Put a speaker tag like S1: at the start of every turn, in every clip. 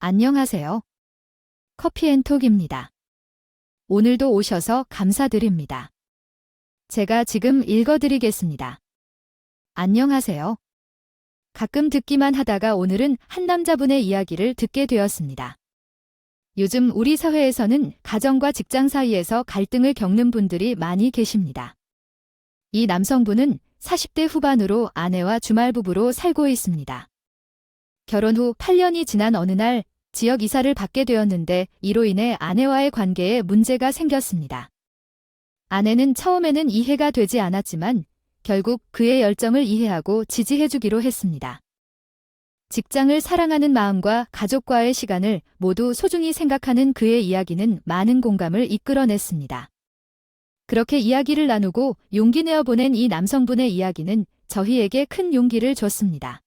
S1: 안녕하세요. 커피앤톡입니다. 오늘도 오셔서 감사드립니다. 제가 지금 읽어드리겠습니다. 안녕하세요. 가끔 듣기만 하다가 오늘은 한 남자분의 이야기를 듣게 되었습니다. 요즘 우리 사회에서는 가정과 직장 사이에서 갈등을 겪는 분들이 많이 계십니다. 이 남성분은 40대 후반으로 아내와 주말부부로 살고 있습니다. 결혼 후 8년이 지난 어느 날 지역 이사를 받게 되었는데 이로 인해 아내와의 관계에 문제가 생겼습니다. 아내는 처음에는 이해가 되지 않았지만 결국 그의 열정을 이해하고 지지해주기로 했습니다. 직장을 사랑하는 마음과 가족과의 시간을 모두 소중히 생각하는 그의 이야기는 많은 공감을 이끌어냈습니다. 그렇게 이야기를 나누고 용기 내어 보낸 이 남성분의 이야기는 저희에게 큰 용기를 줬습니다.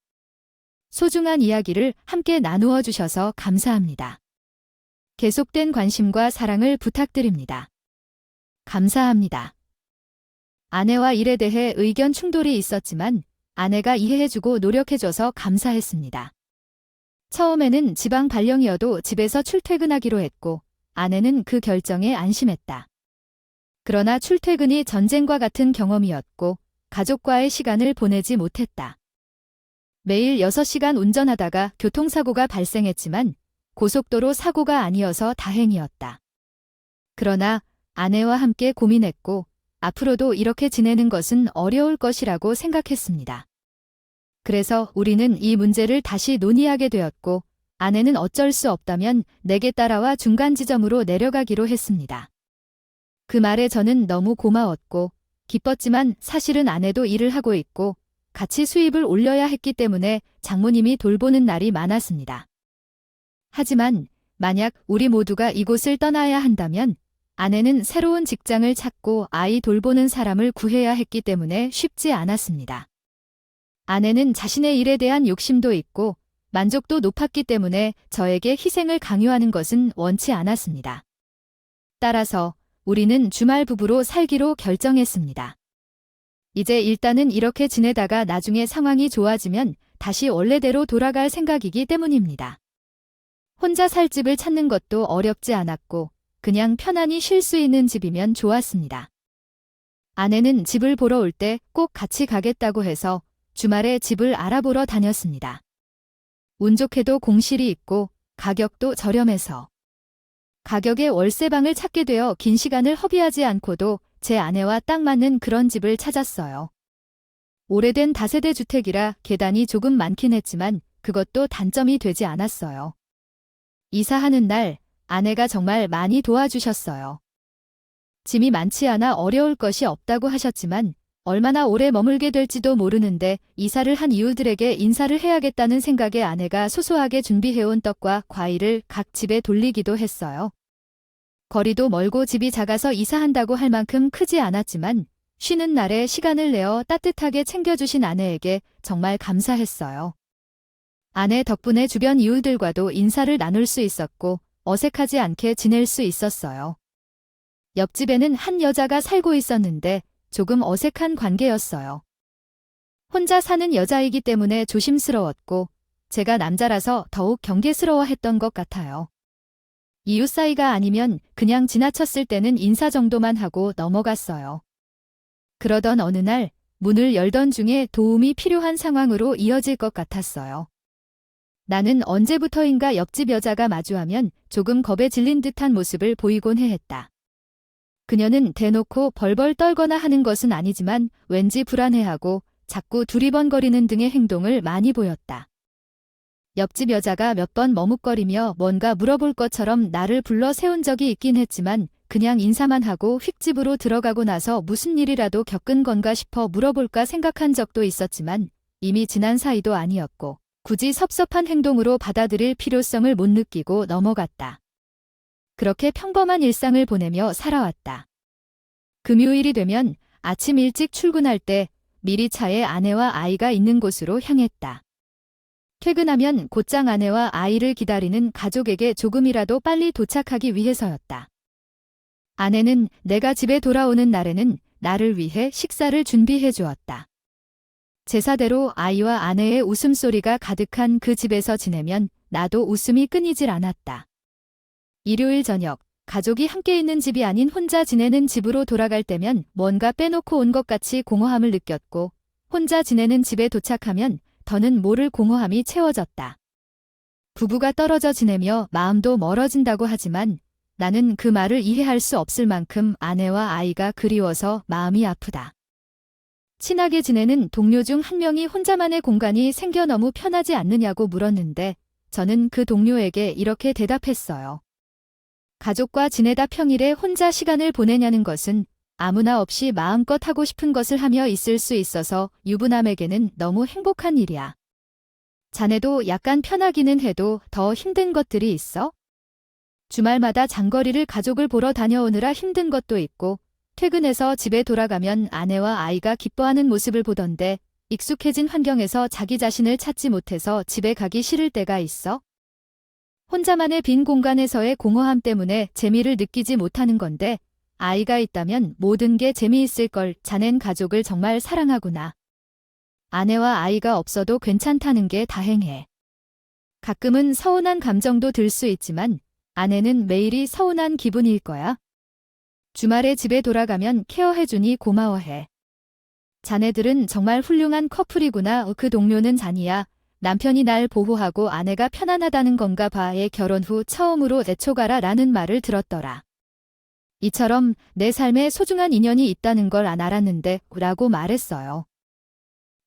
S1: 소중한 이야기를 함께 나누어 주셔서 감사합니다. 계속된 관심과 사랑을 부탁드립니다. 감사합니다. 아내와 일에 대해 의견 충돌이 있었지만 아내가 이해해주고 노력해줘서 감사했습니다. 처음에는 지방 발령이어도 집에서 출퇴근하기로 했고 아내는 그 결정에 안심했다. 그러나 출퇴근이 전쟁과 같은 경험이었고 가족과의 시간을 보내지 못했다. 매일 6시간 운전하다가 교통사고가 발생했지만 고속도로 사고가 아니어서 다행이었다. 그러나 아내와 함께 고민했고 앞으로도 이렇게 지내는 것은 어려울 것이라고 생각했습니다. 그래서 우리는 이 문제를 다시 논의하게 되었고 아내는 어쩔 수 없다면 내게 따라와 중간 지점으로 내려가기로 했습니다. 그 말에 저는 너무 고마웠고 기뻤지만 사실은 아내도 일을 하고 있고 같이 수입을 올려야 했기 때문에 장모님이 돌보는 날이 많았습니다. 하지만 만약 우리 모두가 이곳을 떠나야 한다면 아내는 새로운 직장을 찾고 아이 돌보는 사람을 구해야 했기 때문에 쉽지 않았습니다. 아내는 자신의 일에 대한 욕심도 있고 만족도 높았기 때문에 저에게 희생을 강요하는 것은 원치 않았습니다. 따라서 우리는 주말 부부로 살기로 결정했습니다. 이제 일단은 이렇게 지내다가 나중에 상황이 좋아지면 다시 원래대로 돌아갈 생각이기 때문입니다. 혼자 살 집을 찾는 것도 어렵지 않았고 그냥 편안히 쉴 수 있는 집이면 좋았습니다. 아내는 집을 보러 올 때 꼭 같이 가겠다고 해서 주말에 집을 알아보러 다녔습니다. 운 좋게도 공실이 있고 가격도 저렴해서 가격에 월세방을 찾게 되어 긴 시간을 허비하지 않고도 제 아내와 딱 맞는 그런 집을 찾았어요. 오래된 다세대 주택이라 계단이 조금 많긴 했지만 그것도 단점이 되지 않았어요. 이사하는 날 아내가 정말 많이 도와주셨어요. 짐이 많지 않아 어려울 것이 없다고 하셨지만 얼마나 오래 머물게 될지도 모르는데 이사를 한 이웃들에게 인사를 해야겠다는 생각에 아내가 소소하게 준비해온 떡과 과일을 각 집에 돌리기도 했어요. 거리도 멀고 집이 작아서 이사한다고 할 만큼 크지 않았지만 쉬는 날에 시간을 내어 따뜻하게 챙겨주신 아내에게 정말 감사했어요. 아내 덕분에 주변 이웃들과도 인사를 나눌 수 있었고 어색하지 않게 지낼 수 있었어요. 옆집에는 한 여자가 살고 있었는데 조금 어색한 관계였어요. 혼자 사는 여자이기 때문에 조심스러웠고 제가 남자라서 더욱 경계스러워했던 것 같아요. 이웃 사이가 아니면 그냥 지나쳤을 때는 인사 정도만 하고 넘어갔어요. 그러던 어느 날 문을 열던 중에 도움이 필요한 상황으로 이어질 것 같았어요. 나는 언제부터인가 옆집 여자가 마주하면 조금 겁에 질린 듯한 모습을 보이곤 했다. 그녀는 대놓고 벌벌 떨거나 하는 것은 아니지만 왠지 불안해하고 자꾸 두리번거리는 등의 행동을 많이 보였다. 옆집 여자가 몇 번 머뭇거리며 뭔가 물어볼 것처럼 나를 불러 세운 적이 있긴 했지만 그냥 인사만 하고 휙 집으로 들어가고 나서 무슨 일이라도 겪은 건가 싶어 물어볼까 생각한 적도 있었지만 이미 지난 사이도 아니었고 굳이 섭섭한 행동으로 받아들일 필요성을 못 느끼고 넘어갔다. 그렇게 평범한 일상을 보내며 살아왔다. 금요일이 되면 아침 일찍 출근할 때 미리 차에 아내와 아이가 있는 곳으로 향했다. 퇴근하면 곧장 아내와 아이를 기다리는 가족에게 조금이라도 빨리 도착하기 위해서였다. 아내는 내가 집에 돌아오는 날에는 나를 위해 식사를 준비해 주었다. 제사대로 아이와 아내의 웃음소리가 가득한 그 집에서 지내면 나도 웃음이 끊이질 않았다. 일요일 저녁, 가족이 함께 있는 집이 아닌 혼자 지내는 집으로 돌아갈 때면 뭔가 빼놓고 온 것 같이 공허함을 느꼈고, 혼자 지내는 집에 도착하면 더는 모를 공허함이 채워졌다. 부부가 떨어져 지내며 마음도 멀어진다고 하지만 나는 그 말을 이해할 수 없을 만큼 아내와 아이가 그리워서 마음이 아프다. 친하게 지내는 동료 중 한 명이 혼자만의 공간이 생겨 너무 편하지 않느냐고 물었는데 저는 그 동료에게 이렇게 대답했어요. 가족과 지내다 평일에 혼자 시간을 보내냐는 것은 아무나 없이 마음껏 하고 싶은 것을 하며 있을 수 있어서 유부남에게는 너무 행복한 일이야. 자네도 약간 편하기는 해도 더 힘든 것들이 있어? 주말마다 장거리를 가족을 보러 다녀오느라 힘든 것도 있고 퇴근해서 집에 돌아가면 아내와 아이가 기뻐하는 모습을 보던데 익숙해진 환경에서 자기 자신을 찾지 못해서 집에 가기 싫을 때가 있어? 혼자만의 빈 공간에서의 공허함 때문에 재미를 느끼지 못하는 건데 아이가 있다면 모든 게 재미있을 걸. 자넨 가족을 정말 사랑하구나. 아내와 아이가 없어도 괜찮다는 게 다행해. 가끔은 서운한 감정도 들 수 있지만 아내는 매일이 서운한 기분일 거야. 주말에 집에 돌아가면 케어해주니 고마워해. 자네들은 정말 훌륭한 커플이구나. 그 동료는 잔이야. 남편이 날 보호하고 아내가 편안하다는 건가 봐의 결혼 후 처음으로 애초가라 라는 말을 들었더라. 이처럼 내 삶에 소중한 인연이 있다는 걸 알았는데 라고 말했어요.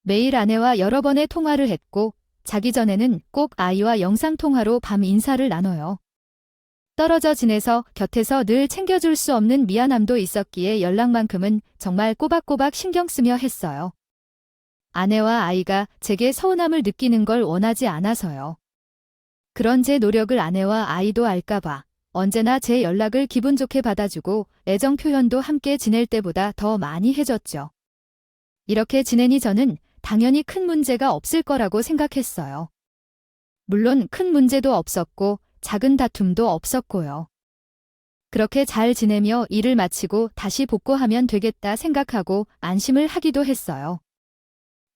S1: 매일 아내와 여러 번의 통화를 했고 자기 전에는 꼭 아이와 영상통화로 밤 인사를 나눠요. 떨어져 지내서 곁에서 늘 챙겨줄 수 없는 미안함도 있었기에 연락만큼은 정말 꼬박꼬박 신경 쓰며 했어요. 아내와 아이가 제게 서운함을 느끼는 걸 원하지 않아서요. 그런 제 노력을 아내와 아이도 알까봐 언제나 제 연락을 기분 좋게 받아주고 애정 표현도 함께 지낼 때보다 더 많이 해줬죠. 이렇게 지내니 저는 당연히 큰 문제가 없을 거라고 생각했어요. 물론 큰 문제도 없었고 작은 다툼도 없었고요. 그렇게 잘 지내며 일을 마치고 다시 복구하면 되겠다 생각하고 안심을 하기도 했어요.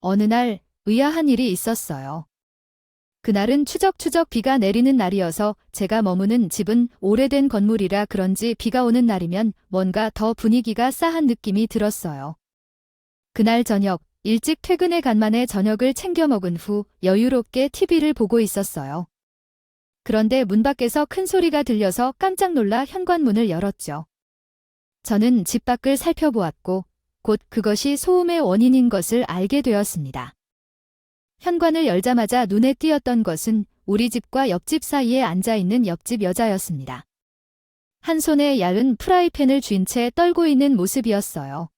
S1: 어느 날 의아한 일이 있었어요. 그날은 추적추적 비가 내리는 날이어서 제가 머무는 집은 오래된 건물이라 그런지 비가 오는 날이면 뭔가 더 분위기가 싸한 느낌이 들었어요. 그날 저녁 일찍 퇴근해 간만에 저녁을 챙겨 먹은 후 여유롭게 TV를 보고 있었어요. 그런데 문 밖에서 큰 소리가 들려서 깜짝 놀라 현관문을 열었죠. 저는 집 밖을 살펴보았고 곧 그것이 소음의 원인인 것을 알게 되었습니다. 현관을 열자마자 눈에 띄었던 것은 우리 집과 옆집 사이에 앉아있는 옆집 여자였습니다. 한 손에 얇은 프라이팬을 쥔 채 떨고 있는 모습이었어요.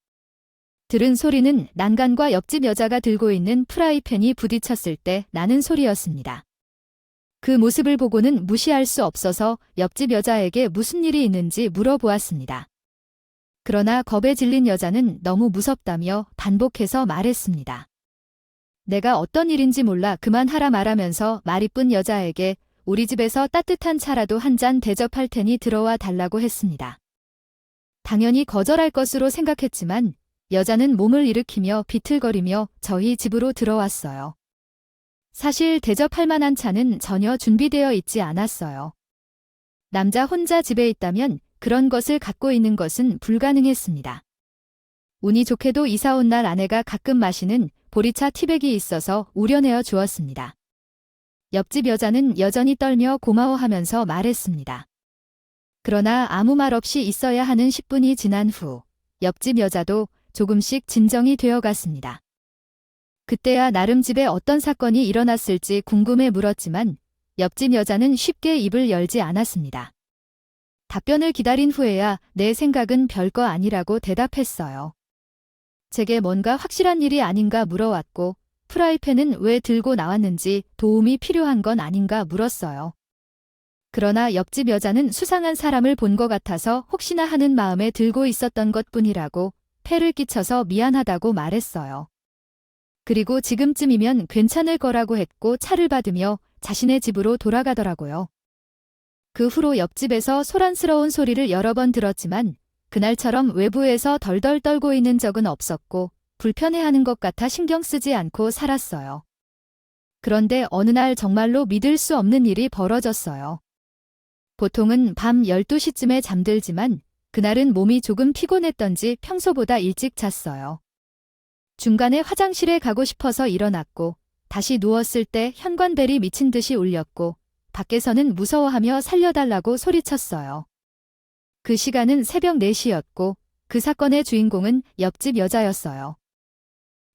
S1: 들은 소리는 난간과 옆집 여자가 들고 있는 프라이팬이 부딪혔을 때 나는 소리였습니다. 그 모습을 보고는 무시할 수 없어서 옆집 여자에게 무슨 일이 있는지 물어보았습니다. 그러나 겁에 질린 여자는 너무 무섭다며 반복해서 말했습니다. 내가 어떤 일인지 몰라 그만하라 말하면서 말 이쁜 여자에게 우리 집에서 따뜻한 차라도 한 잔 대접할 테니 들어와 달라고 했습니다. 당연히 거절할 것으로 생각했지만 여자는 몸을 일으키며 비틀거리며 저희 집으로 들어왔어요. 사실 대접할 만한 차는 전혀 준비되어 있지 않았어요. 남자 혼자 집에 있다면 그런 것을 갖고 있는 것은 불가능했습니다. 운이 좋게도 이사 온 날 아내가 가끔 마시는 보리차 티백이 있어서 우려내어 주었습니다. 옆집 여자는 여전히 떨며 고마워하면서 말했습니다. 그러나 아무 말 없이 있어야 하는 10분이 지난 후 옆집 여자도 조금씩 진정이 되어갔습니다. 그때야 나름 집에 어떤 사건이 일어났을지 궁금해 물었지만 옆집 여자는 쉽게 입을 열지 않았습니다. 답변을 기다린 후에야 내 생각은 별거 아니라고 대답했어요. 제게 뭔가 확실한 일이 아닌가 물어왔고 프라이팬은 왜 들고 나왔는지 도움이 필요한 건 아닌가 물었어요. 그러나 옆집 여자는 수상한 사람을 본 것 같아서 혹시나 하는 마음에 들고 있었던 것뿐이라고 폐를 끼쳐서 미안하다고 말했어요. 그리고 지금쯤이면 괜찮을 거라고 했고 차를 받으며 자신의 집으로 돌아가더라고요. 그 후로 옆집에서 소란스러운 소리를 여러 번 들었지만 그날처럼 외부에서 덜덜 떨고 있는 적은 없었고 불편해하는 것 같아 신경 쓰지 않고 살았어요. 그런데 어느 날 정말로 믿을 수 없는 일이 벌어졌어요. 보통은 밤 12시쯤에 잠들지만 그날은 몸이 조금 피곤했던지 평소보다 일찍 잤어요. 중간에 화장실에 가고 싶어서 일어났고 다시 누웠을 때 현관벨이 미친 듯이 울렸고 밖에서는 무서워하며 살려달라고 소리쳤어요. 그 시간은 새벽 4시였고 그 사건의 주인공은 옆집 여자였어요.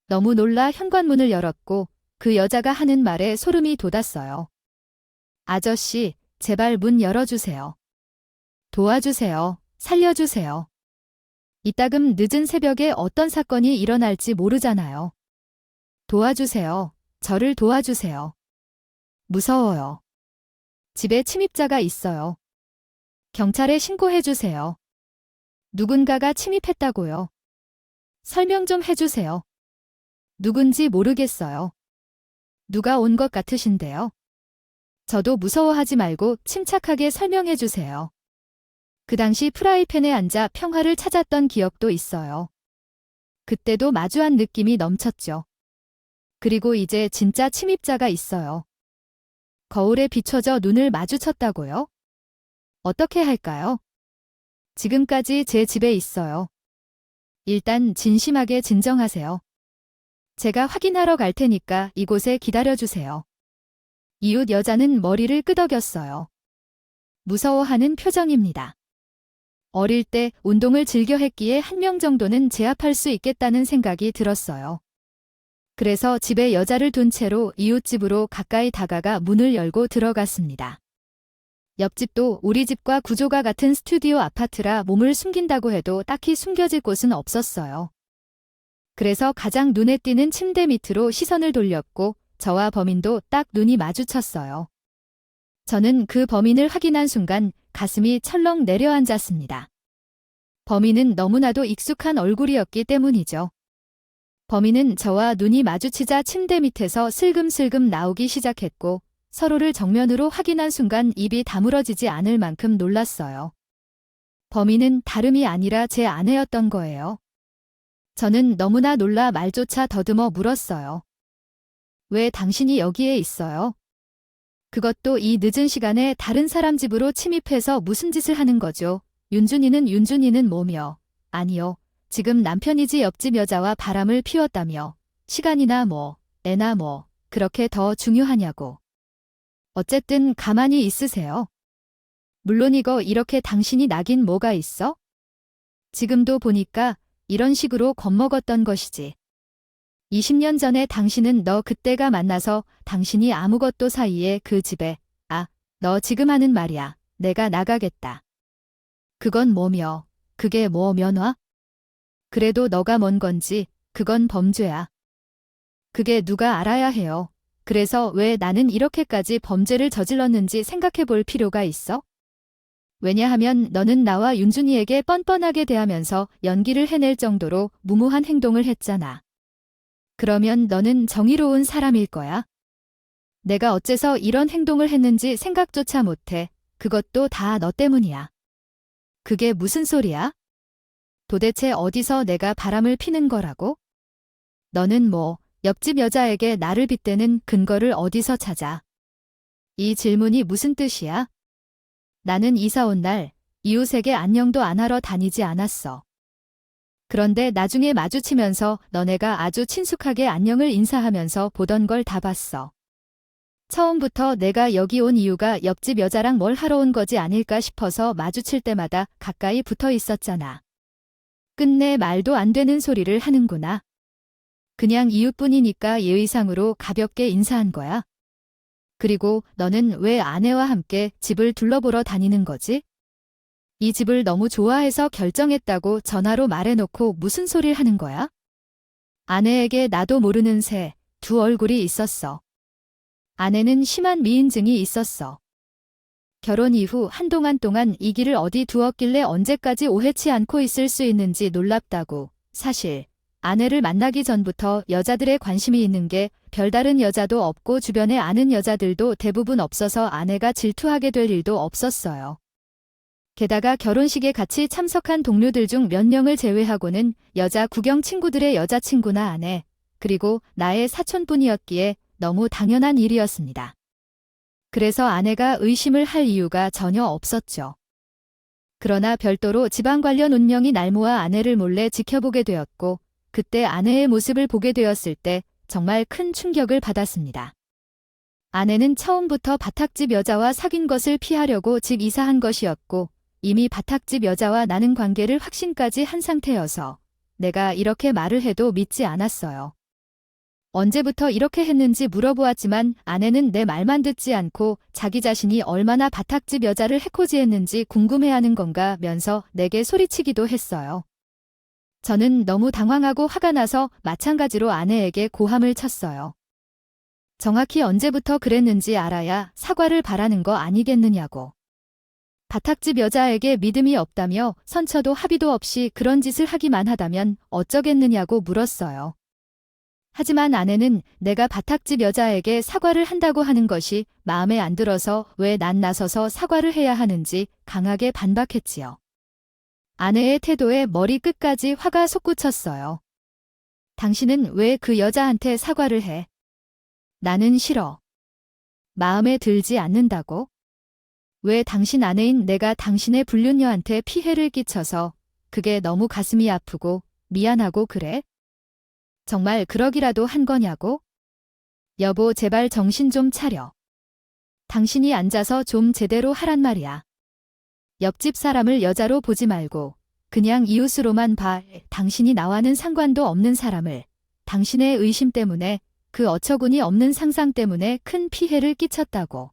S1: 너무 놀라 현관문을 열었고 그 여자가 하는 말에 소름이 돋았어요. 아저씨, 제발 문 열어주세요. 도와주세요. 살려주세요. 이따금 늦은 새벽에 어떤 사건이 일어날지 모르잖아요. 도와주세요. 저를 도와주세요. 무서워요. 집에 침입자가 있어요. 경찰에 신고해주세요. 누군가가 침입했다고요. 설명 좀 해주세요. 누군지 모르겠어요. 누가 온 것 같으신데요. 저도 무서워하지 말고 침착하게 설명해주세요. 그 당시 프라이팬에 앉아 평화를 찾았던 기억도 있어요. 그때도 마주한 느낌이 넘쳤죠. 그리고 이제 진짜 침입자가 있어요. 거울에 비춰져 눈을 마주쳤다고요? 어떻게 할까요? 지금까지 제 집에 있어요. 일단 진심하게 진정하세요. 제가 확인하러 갈 테니까 이곳에 기다려주세요. 이웃 여자는 머리를 끄덕였어요. 무서워하는 표정입니다. 어릴 때 운동을 즐겨 했기에 한 명 정도는 제압할 수 있겠다는 생각이 들었어요. 그래서 집에 여자를 둔 채로 이웃집으로 가까이 다가가 문을 열고 들어갔습니다. 옆집도 우리 집과 구조가 같은 스튜디오 아파트라 몸을 숨긴다고 해도 딱히 숨겨질 곳은 없었어요. 그래서 가장 눈에 띄는 침대 밑으로 시선을 돌렸고 저와 범인도 딱 눈이 마주쳤어요. 저는 그 범인을 확인한 순간 가슴이 철렁 내려앉았습니다. 범인은 너무나도 익숙한 얼굴이었기 때문이죠. 범인은 저와 눈이 마주치자 침대 밑에서 슬금슬금 나오기 시작했고 서로를 정면으로 확인한 순간 입이 다물어지지 않을 만큼 놀랐어요. 범인은 다름이 아니라 제 아내였던 거예요. 저는 너무나 놀라 말조차 더듬어 물었어요. 왜 당신이 여기에 있어요? 그것도 이 늦은 시간에 다른 사람 집으로 침입해서 무슨 짓을 하는 거죠? 윤준이는 뭐며? 아니요. 지금 남편이지 옆집 여자와 바람을 피웠다며. 시간이나 뭐, 애나 뭐, 그렇게 더 중요하냐고. 어쨌든 가만히 있으세요. 물론 이렇게 당신이 나긴 뭐가 있어? 지금도 보니까 이런 식으로 겁먹었던 것이지. 20년 전에 당신은 너 그때가 만나서 당신이 아무것도 사이에 그 집에 너 지금 하는 말이야. 내가 나가겠다. 그건 뭐며? 그게 뭐 면화? 그래도 너가 뭔 건지 그건 범죄야. 그게 누가 알아야 해요. 그래서 왜 나는 이렇게까지 범죄를 저질렀는지 생각해 볼 필요가 있어? 왜냐하면 너는 나와 윤준이에게 뻔뻔하게 대하면서 연기를 해낼 정도로 무모한 행동을 했잖아. 그러면 너는 정의로운 사람일 거야. 내가 어째서 이런 행동을 했는지 생각조차 못해. 그것도 다 너 때문이야. 그게 무슨 소리야? 도대체 어디서 내가 바람을 피는 거라고? 너는 뭐 옆집 여자에게 나를 빗대는 근거를 어디서 찾아? 이 질문이 무슨 뜻이야? 나는 이사 온 날 이웃에게 안녕도 안 하러 다니지 않았어. 그런데 나중에 마주치면서 너네가 아주 친숙하게 안녕을 인사하면서 보던 걸 다 봤어. 처음부터 내가 여기 온 이유가 옆집 여자랑 뭘 하러 온 거지 아닐까 싶어서 마주칠 때마다 가까이 붙어 있었잖아. 끝내 말도 안 되는 소리를 하는구나. 그냥 이웃뿐이니까 예의상으로 가볍게 인사한 거야. 그리고 너는 왜 아내와 함께 집을 둘러보러 다니는 거지? 이 집을 너무 좋아해서 결정했다고 전화로 말해놓고 무슨 소리를 하는 거야? 아내에게 나도 모르는 새 두 얼굴이 있었어. 아내는 심한 미인증이 있었어. 결혼 이후 한동안 동안 이 길을 어디 두었길래 언제까지 오해치 않고 있을 수 있는지 놀랍다고. 사실 아내를 만나기 전부터 여자들의 관심이 있는 게 별다른 여자도 없고 주변에 아는 여자들도 대부분 없어서 아내가 질투하게 될 일도 없었어요. 게다가 결혼식에 같이 참석한 동료들 중 몇 명을 제외하고는 여자 구경 친구들의 여자친구나 아내, 그리고 나의 사촌뿐이었기에 너무 당연한 일이었습니다. 그래서 아내가 의심을 할 이유가 전혀 없었죠. 그러나 별도로 집안 관련 운명이 날모아 아내를 몰래 지켜보게 되었고, 그때 아내의 모습을 보게 되었을 때 정말 큰 충격을 받았습니다. 아내는 처음부터 바탁집 여자와 사귄 것을 피하려고 집 이사한 것이었고, 이미 바탁집 여자와 나는 관계를 확신까지 한 상태여서 내가 이렇게 말을 해도 믿지 않았어요. 언제부터 이렇게 했는지 물어보았지만 아내는 내 말만 듣지 않고 자기 자신이 얼마나 바탁집 여자를 해코지했는지 궁금해하는 건가면서 내게 소리치기도 했어요. 저는 너무 당황하고 화가 나서 마찬가지로 아내에게 고함을 쳤어요. 정확히 언제부터 그랬는지 알아야 사과를 바라는 거 아니겠느냐고. 바탁집 여자에게 믿음이 없다며 선처도 합의도 없이 그런 짓을 하기만 하다면 어쩌겠느냐고 물었어요. 하지만 아내는 내가 바탁집 여자에게 사과를 한다고 하는 것이 마음에 안 들어서 왜 난 나서서 사과를 해야 하는지 강하게 반박했지요. 아내의 태도에 머리 끝까지 화가 솟구쳤어요. 당신은 왜 그 여자한테 사과를 해? 나는 싫어. 마음에 들지 않는다고? 왜 당신 아내인 내가 당신의 불륜녀한테 피해를 끼쳐서 그게 너무 가슴이 아프고 미안하고 그래? 정말 그러기라도 한 거냐고? 여보, 제발 정신 좀 차려. 당신이 앉아서 좀 제대로 하란 말이야. 옆집 사람을 여자로 보지 말고 그냥 이웃으로만 봐. 당신이 나와는 상관도 없는 사람을 당신의 의심 때문에 그 어처구니 없는 상상 때문에 큰 피해를 끼쳤다고.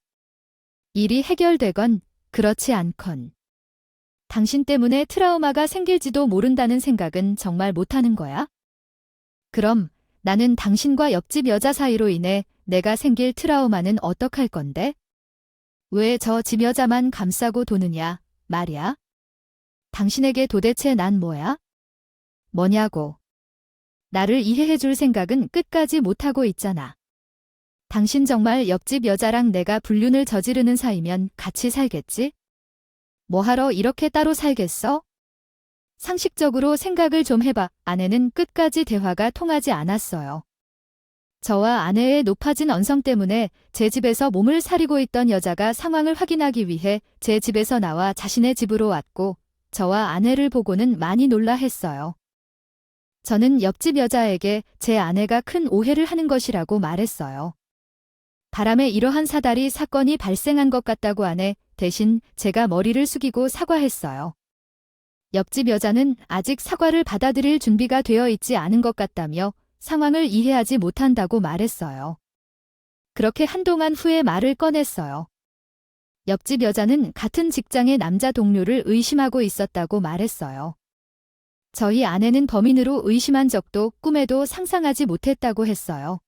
S1: 일이 해결되건 그렇지 않건 당신 때문에 트라우마가 생길지도 모른다는 생각은 정말 못하는 거야? 그럼 나는 당신과 옆집 여자 사이로 인해 내가 생길 트라우마는 어떡할 건데? 왜 저 집 여자만 감싸고 도느냐 말이야? 당신에게 도대체 난 뭐야? 뭐냐고. 나를 이해해 줄 생각은 끝까지 못하고 있잖아. 당신 정말 옆집 여자랑 내가 불륜을 저지르는 사이면 같이 살겠지? 뭐하러 이렇게 따로 살겠어? 상식적으로 생각을 좀 해봐. 아내는 끝까지 대화가 통하지 않았어요. 저와 아내의 높아진 언성 때문에 제 집에서 몸을 사리고 있던 여자가 상황을 확인하기 위해 제 집에서 나와 자신의 집으로 왔고 저와 아내를 보고는 많이 놀라했어요. 저는 옆집 여자에게 제 아내가 큰 오해를 하는 것이라고 말했어요. 바람에 이러한 사달이 사건이 발생한 것 같다고 하네. 대신 제가 머리를 숙이고 사과했어요. 옆집 여자는 아직 사과를 받아들일 준비가 되어 있지 않은 것 같다며 상황을 이해하지 못한다고 말했어요. 그렇게 한동안 후에 말을 꺼냈어요. 옆집 여자는 같은 직장의 남자 동료를 의심하고 있었다고 말했어요. 저희 아내는 범인으로 의심한 적도 꿈에도 상상하지 못했다고 했어요.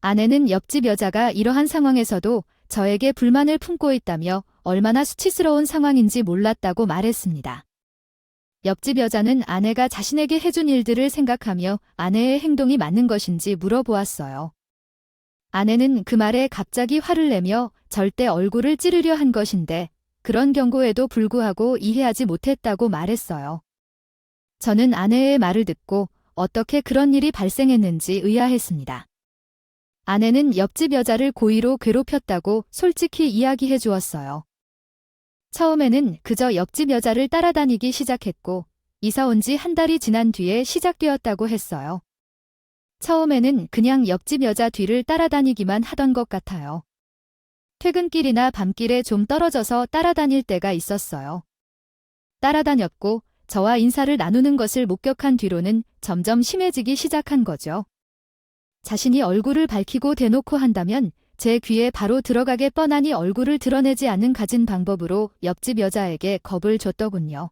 S1: 아내는 옆집 여자가 이러한 상황에서도 저에게 불만을 품고 있다며 얼마나 수치스러운 상황인지 몰랐다고 말했습니다. 옆집 여자는 아내가 자신에게 해준 일들을 생각하며 아내의 행동이 맞는 것인지 물어보았어요. 아내는 그 말에 갑자기 화를 내며 절대 얼굴을 찌르려 한 것인데 그런 경고에도 불구하고 이해하지 못했다고 말했어요. 저는 아내의 말을 듣고 어떻게 그런 일이 발생했는지 의아했습니다. 아내는 옆집 여자를 고의로 괴롭혔다고 솔직히 이야기해 주었어요. 처음에는 그저 옆집 여자를 따라다니기 시작했고 이사 온 지 한 달이 지난 뒤에 시작되었다고 했어요. 처음에는 그냥 옆집 여자 뒤를 따라다니기만 하던 것 같아요. 퇴근길이나 밤길에 좀 떨어져서 따라다닐 때가 있었어요. 따라다녔고 저와 인사를 나누는 것을 목격한 뒤로는 점점 심해지기 시작한 거죠. 자신이 얼굴을 밝히고 대놓고 한다면 제 귀에 바로 들어가게 뻔하니 얼굴을 드러내지 않는 가진 방법으로 옆집 여자에게 겁을 줬더군요.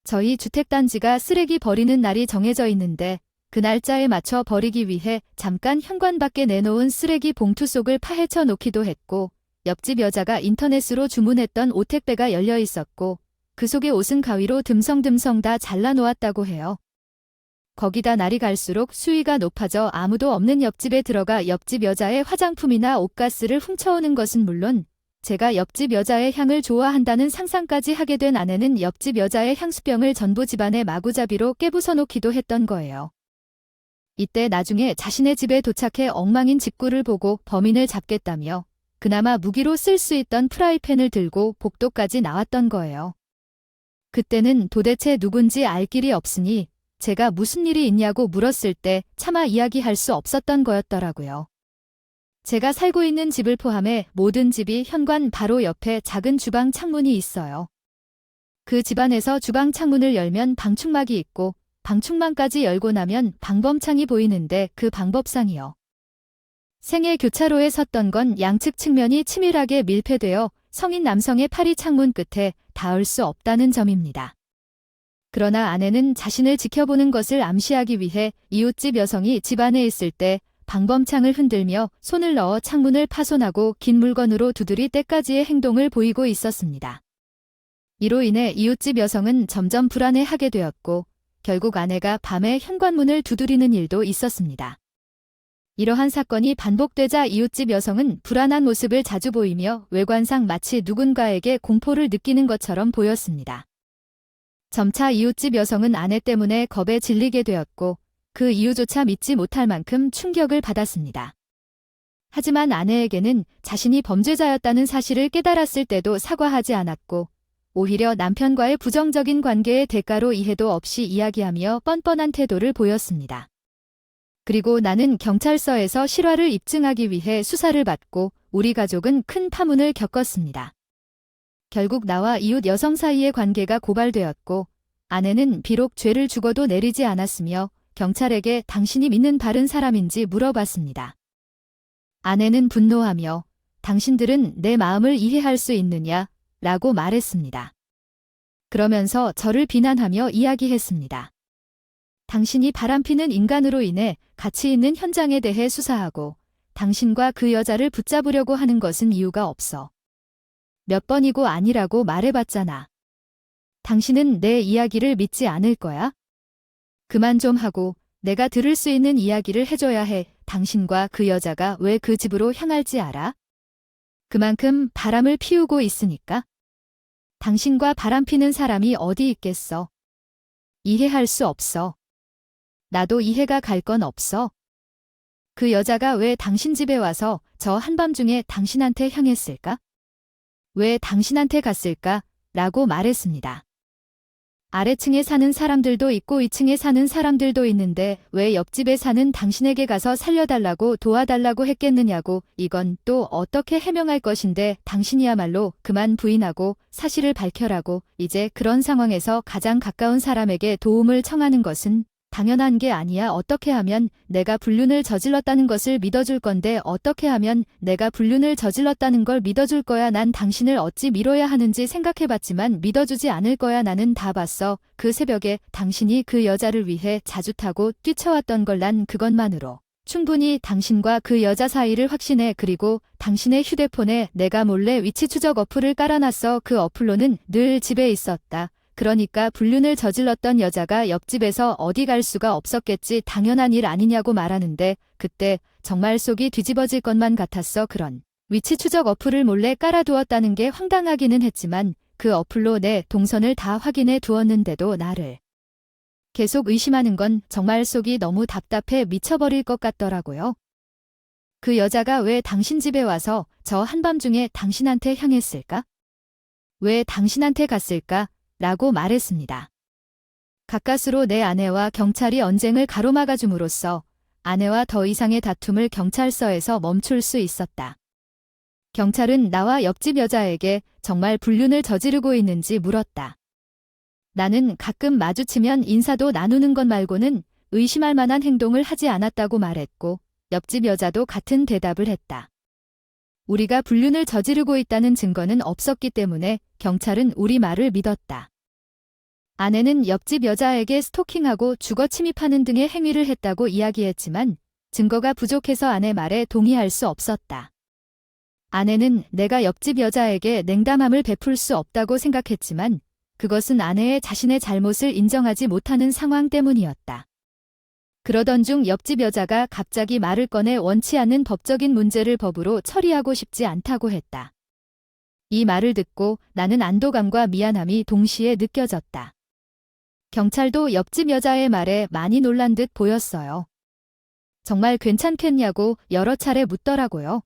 S1: 저희 주택단지가 쓰레기 버리는 날이 정해져 있는데 그 날짜에 맞춰 버리기 위해 잠깐 현관 밖에 내놓은 쓰레기 봉투 속을 파헤쳐 놓기도 했고 옆집 여자가 인터넷으로 주문했던 옷택배가 열려 있었고 그 속에 옷은 가위로 듬성듬성 다 잘라 놓았다고 해요. 거기다 날이 갈수록 수위가 높아져 아무도 없는 옆집에 들어가 옆집 여자의 화장품이나 옷가스를 훔쳐오는 것은 물론 제가 옆집 여자의 향을 좋아한다는 상상까지 하게 된 아내는 옆집 여자의 향수병을 전부 집안의 마구잡이로 깨부숴 놓기도 했던 거예요. 이때 나중에 자신의 집에 도착해 엉망인 직구를 보고 범인을 잡겠다며 그나마 무기로 쓸 수 있던 프라이팬을 들고 복도까지 나왔던 거예요. 그때는 도대체 누군지 알 길이 없으니 제가 무슨 일이 있냐고 물었을 때 차마 이야기할 수 없었던 거였더라고요. 제가 살고 있는 집을 포함해 모든 집이 현관 바로 옆에 작은 주방 창문이 있어요. 그 집안에서 주방 창문을 열면 방충망이 있고 방충망까지 열고 나면 방범창이 보이는데 그 방법상이요. 생애 교차로에 섰던 건 양측 측면이 치밀하게 밀폐되어 성인 남성의 팔이 창문 끝에 닿을 수 없다는 점입니다. 그러나 아내는 자신을 지켜보는 것을 암시하기 위해 이웃집 여성이 집 안에 있을 때 방범창을 흔들며 손을 넣어 창문을 파손하고 긴 물건으로 두드릴 때까지의 행동을 보이고 있었습니다. 이로 인해 이웃집 여성은 점점 불안해하게 되었고 결국 아내가 밤에 현관문을 두드리는 일도 있었습니다. 이러한 사건이 반복되자 이웃집 여성은 불안한 모습을 자주 보이며 외관상 마치 누군가에게 공포를 느끼는 것처럼 보였습니다. 점차 이웃집 여성은 아내 때문에 겁에 질리게 되었고 그 이유조차 믿지 못할 만큼 충격을 받았습니다. 하지만 아내에게는 자신이 범죄자였다는 사실을 깨달았을 때도 사과하지 않았고 오히려 남편과의 부정적인 관계의 대가로 이해도 없이 이야기하며 뻔뻔한 태도를 보였습니다. 그리고 나는 경찰서에서 실화를 입증하기 위해 수사를 받고 우리 가족은 큰 파문을 겪었습니다. 결국 나와 이웃 여성 사이의 관계가 고발되었고 아내는 비록 죄를 죽어도 내리지 않았으며 경찰에게 당신이 믿는 바른 사람인지 물어봤습니다. 아내는 분노하며 당신들은 내 마음을 이해할 수 있느냐? 라고 말했습니다. 그러면서 저를 비난하며 이야기했습니다. 당신이 바람피는 인간으로 인해 가치 있는 현장에 대해 수사하고 당신과 그 여자를 붙잡으려고 하는 것은 이유가 없어. 몇 번이고 아니라고 말해봤잖아. 당신은 내 이야기를 믿지 않을 거야? 그만 좀 하고 내가 들을 수 있는 이야기를 해줘야 해. 당신과 그 여자가 왜 그 집으로 향할지 알아? 그만큼 바람을 피우고 있으니까. 당신과 바람피는 사람이 어디 있겠어. 이해할 수 없어. 나도 이해가 갈 건 없어. 그 여자가 왜 당신 집에 와서 저 한밤중에 당신한테 향했을까? 왜 당신한테 갔을까? 라고 말했습니다. 아래층에 사는 사람들도 있고 2층에 사는 사람들도 있는데 왜 옆집에 사는 당신에게 가서 살려달라고 도와달라고 했겠느냐고. 이건 또 어떻게 해명할 것인데 당신이야말로 그만 부인하고 사실을 밝혀라고. 이제 그런 상황에서 가장 가까운 사람에게 도움을 청하는 것은 당연한 게 아니야. 어떻게 하면 내가 불륜을 저질렀다는 것을 믿어줄 건데 어떻게 하면 내가 불륜을 저질렀다는 걸 믿어줄 거야. 난 당신을 어찌 믿어야 하는지 생각해봤지만 믿어주지 않을 거야. 나는 다 봤어. 그 새벽에 당신이 그 여자를 위해 자주 타고 뛰쳐왔던 걸 난 그것만으로 충분히 당신과 그 여자 사이를 확신해. 그리고 당신의 휴대폰에 내가 몰래 위치 추적 어플을 깔아놨어. 그 어플로는 늘 집에 있었다. 그러니까 불륜을 저질렀던 여자가 옆집에서 어디 갈 수가 없었겠지. 당연한 일 아니냐고 말하는데 그때 정말 속이 뒤집어질 것만 같았어. 그런 위치 추적 어플을 몰래 깔아두었다는 게 황당하기는 했지만 그 어플로 내 동선을 다 확인해 두었는데도 나를 계속 의심하는 건 정말 속이 너무 답답해 미쳐버릴 것 같더라고요. 그 여자가 왜 당신 집에 와서 저 한밤중에 당신한테 향했을까? 왜 당신한테 갔을까? 라고 말했습니다. 가까스로 내 아내와 경찰이 언쟁을 가로막아 줌으로써 아내와 더 이상의 다툼을 경찰서에서 멈출 수 있었다. 경찰은 나와 옆집 여자에게 정말 불륜을 저지르고 있는지 물었다. 나는 가끔 마주치면 인사도 나누는 것 말고는 의심할 만한 행동을 하지 않았다고 말했고 옆집 여자도 같은 대답을 했다. 우리가 불륜을 저지르고 있다는 증거는 없었기 때문에 경찰은 우리 말을 믿었다. 아내는 옆집 여자에게 스토킹하고 주거 침입하는 등의 행위를 했다고 이야기했지만 증거가 부족해서 아내 말에 동의할 수 없었다. 아내는 내가 옆집 여자에게 냉담함을 베풀 수 없다고 생각했지만 그것은 아내의 자신의 잘못을 인정하지 못하는 상황 때문이었다. 그러던 중 옆집 여자가 갑자기 말을 꺼내 원치 않는 법적인 문제를 법으로 처리하고 싶지 않다고 했다. 이 말을 듣고 나는 안도감과 미안함이 동시에 느껴졌다. 경찰도 옆집 여자의 말에 많이 놀란 듯 보였어요. 정말 괜찮겠냐고 여러 차례 묻더라고요.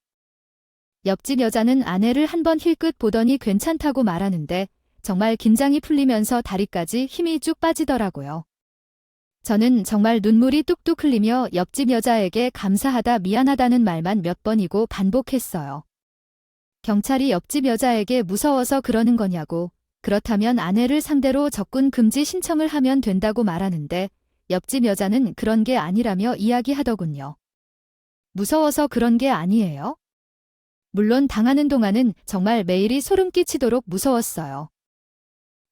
S1: 옆집 여자는 아내를 한번 힐끗 보더니 괜찮다고 말하는데 정말 긴장이 풀리면서 다리까지 힘이 쭉 빠지더라고요. 저는 정말 눈물이 뚝뚝 흘리며 옆집 여자에게 감사하다 미안하다는 말만 몇 번이고 반복했어요. 경찰이 옆집 여자에게 무서워서 그러는 거냐고, 그렇다면 아내를 상대로 접근 금지 신청을 하면 된다고 말하는데 옆집 여자는 그런 게 아니라며 이야기하더군요. 무서워서 그런 게 아니에요? 물론 당하는 동안은 정말 매일이 소름 끼치도록 무서웠어요.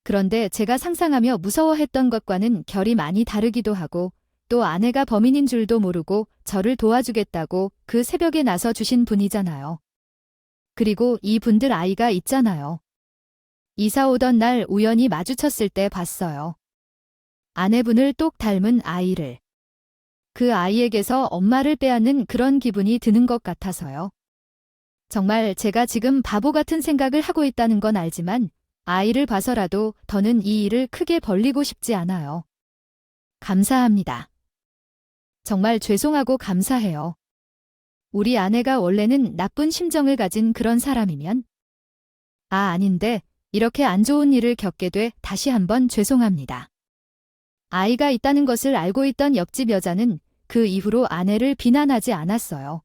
S1: 그런데 제가 상상하며 무서워했던 것과는 결이 많이 다르기도 하고 또 아내가 범인인 줄도 모르고 저를 도와주겠다고 그 새벽에 나서 주신 분이잖아요. 그리고 이 분들 아이가 있잖아요. 이사 오던 날 우연히 마주쳤을 때 봤어요. 아내분을 똑 닮은 아이를. 그 아이에게서 엄마를 빼앗는 그런 기분이 드는 것 같아서요. 정말 제가 지금 바보 같은 생각을 하고 있다는 건 알지만 아이를 봐서라도 더는 이 일을 크게 벌리고 싶지 않아요. 감사합니다. 정말 죄송하고 감사해요. 우리 아내가 원래는 나쁜 심정을 가진 그런 사람이면? 아닌데 이렇게 안 좋은 일을 겪게 돼 다시 한번 죄송합니다. 아이가 있다는 것을 알고 있던 옆집 여자는 그 이후로 아내를 비난하지 않았어요.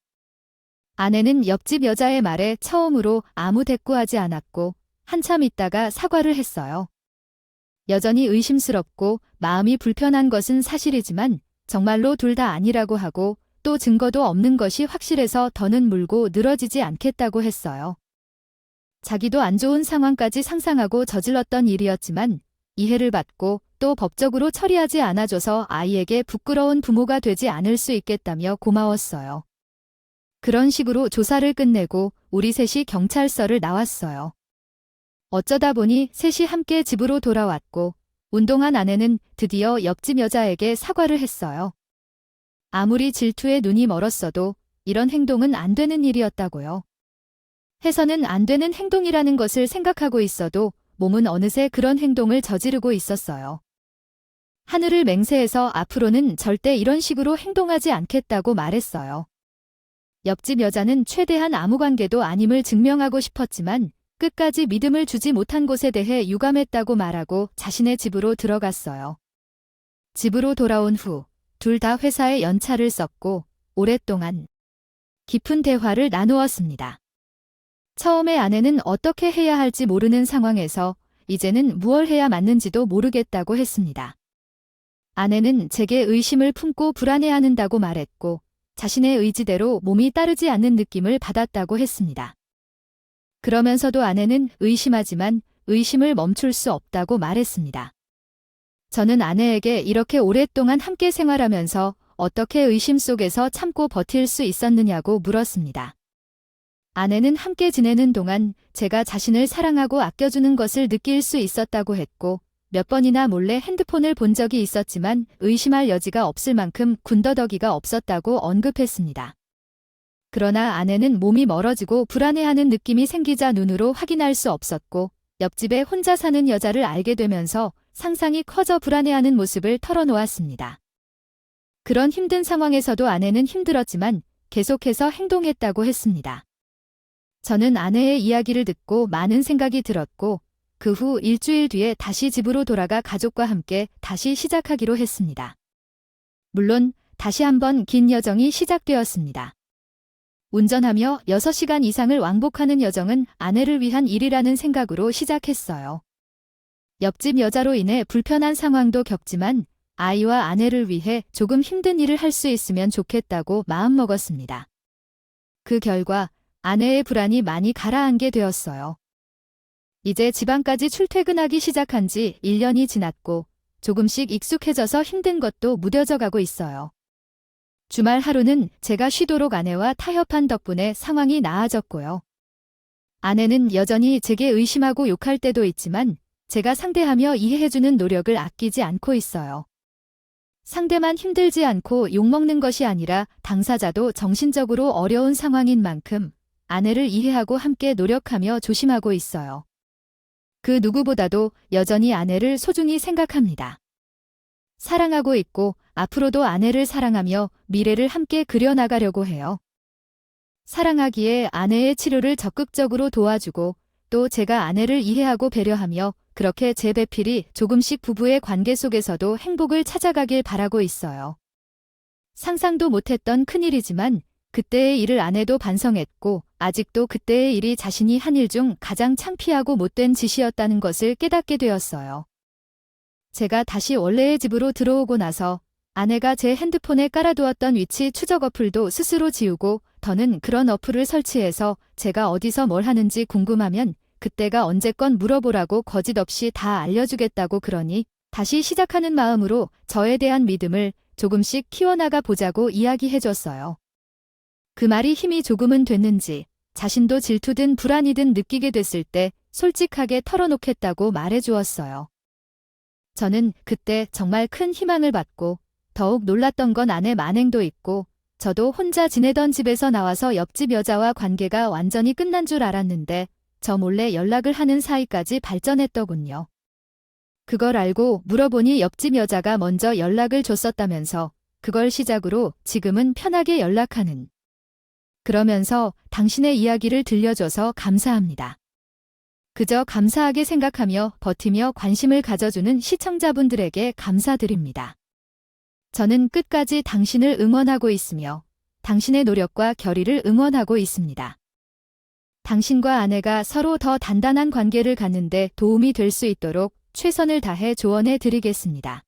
S1: 아내는 옆집 여자의 말에 처음으로 아무 대꾸하지 않았고 한참 있다가 사과를 했어요. 여전히 의심스럽고 마음이 불편한 것은 사실이지만 정말로 둘 다 아니라고 하고 또 증거도 없는 것이 확실해서 더는 물고 늘어지지 않겠다고 했어요. 자기도 안 좋은 상황까지 상상하고 저질렀던 일이었지만 이해를 받고 또 법적으로 처리하지 않아줘서 아이에게 부끄러운 부모가 되지 않을 수 있겠다며 고마웠어요. 그런 식으로 조사를 끝내고 우리 셋이 경찰서를 나왔어요. 어쩌다 보니 셋이 함께 집으로 돌아왔고 운동한 아내는 드디어 옆집 여자에게 사과를 했어요. 아무리 질투에 눈이 멀었어도 이런 행동은 안 되는 일이었다고요. 해서는 안 되는 행동이라는 것을 생각하고 있어도 몸은 어느새 그런 행동을 저지르고 있었어요. 하늘을 맹세해서 앞으로는 절대 이런 식으로 행동하지 않겠다고 말했어요. 옆집 여자는 최대한 아무 관계도 아님을 증명하고 싶었지만 끝까지 믿음을 주지 못한 곳에 대해 유감했다고 말하고 자신의 집으로 들어갔어요. 집으로 돌아온 후 둘 다 회사에 연차를 썼고 오랫동안 깊은 대화를 나누었습니다. 처음에 아내는 어떻게 해야 할지 모르는 상황에서 이제는 무얼 해야 맞는지도 모르겠다고 했습니다. 아내는 제게 의심을 품고 불안해한다고 말했고 자신의 의지대로 몸이 따르지 않는 느낌을 받았다고 했습니다. 그러면서도 아내는 의심하지만 의심을 멈출 수 없다고 말했습니다. 저는 아내에게 이렇게 오랫동안 함께 생활하면서 어떻게 의심 속에서 참고 버틸 수 있었느냐고 물었습니다. 아내는 함께 지내는 동안 제가 자신을 사랑하고 아껴주는 것을 느낄 수 있었다고 했고 몇 번이나 몰래 핸드폰을 본 적이 있었지만 의심할 여지가 없을 만큼 군더더기가 없었다고 언급했습니다. 그러나 아내는 몸이 멀어지고 불안해하는 느낌이 생기자 눈으로 확인할 수 없었고 옆집에 혼자 사는 여자를 알게 되면서 상상이 커져 불안해하는 모습을 털어놓았습니다. 그런 힘든 상황에서도 아내는 힘들었지만 계속해서 행동했다고 했습니다. 저는 아내의 이야기를 듣고 많은 생각이 들었고 그 후 일주일 뒤에 다시 집으로 돌아가 가족과 함께 다시 시작하기로 했습니다. 물론 다시 한번 긴 여정이 시작되었습니다. 운전하며 6시간 이상을 왕복하는 여정은 아내를 위한 일이라는 생각으로 시작했어요. 옆집 여자로 인해 불편한 상황도 겪지만 아이와 아내를 위해 조금 힘든 일을 할 수 있으면 좋겠다고 마음먹었습니다. 그 결과 아내의 불안이 많이 가라앉게 되었어요. 이제 지방까지 출퇴근하기 시작한 지 1년이 지났고 조금씩 익숙해져서 힘든 것도 무뎌져 가고 있어요. 주말 하루는 제가 쉬도록 아내와 타협한 덕분에 상황이 나아졌고요. 아내는 여전히 제게 의심하고 욕할 때도 있지만 제가 상대하며 이해해주는 노력을 아끼지 않고 있어요. 상대만 힘들지 않고 욕먹는 것이 아니라 당사자도 정신적으로 어려운 상황인 만큼 아내를 이해하고 함께 노력하며 조심하고 있어요. 그 누구보다도 여전히 아내를 소중히 생각합니다. 사랑하고 있고 앞으로도 아내를 사랑하며 미래를 함께 그려나가려고 해요. 사랑하기에 아내의 치료를 적극적으로 도와주고 또 제가 아내를 이해하고 배려하며 그렇게 제 배필이 조금씩 부부의 관계 속에서도 행복을 찾아가길 바라고 있어요. 상상도 못했던 큰일이지만 그때의 일을 아내도 반성했고 아직도 그때의 일이 자신이 한 일 중 가장 창피하고 못된 짓이었다는 것을 깨닫게 되었어요. 제가 다시 원래의 집으로 들어오고 나서 아내가 제 핸드폰에 깔아두었던 위치 추적 어플도 스스로 지우고 더는 그런 어플을 설치해서 제가 어디서 뭘 하는지 궁금하면 그때가 언제건 물어보라고 거짓 없이 다 알려주겠다고 그러니 다시 시작하는 마음으로 저에 대한 믿음을 조금씩 키워나가 보자고 이야기해줬어요. 그 말이 힘이 조금은 됐는지 자신도 질투든 불안이든 느끼게 됐을 때 솔직하게 털어놓겠다고 말해주었어요. 저는 그때 정말 큰 희망을 받고 더욱 놀랐던 건 아내 만행도 있고 저도 혼자 지내던 집에서 나와서 옆집 여자와 관계가 완전히 끝난 줄 알았는데 저 몰래 연락을 하는 사이까지 발전했더군요. 그걸 알고 물어보니 옆집 여자가 먼저 연락을 줬었다면서 그걸 시작으로 지금은 편하게 연락하는. 그러면서 당신의 이야기를 들려줘서 감사합니다. 그저 감사하게 생각하며 버티며 관심을 가져주는 시청자분들에게 감사드립니다. 저는 끝까지 당신을 응원하고 있으며 당신의 노력과 결의를 응원하고 있습니다. 당신과 아내가 서로 더 단단한 관계를 갖는 데 도움이 될 수 있도록 최선을 다해 조언해 드리겠습니다.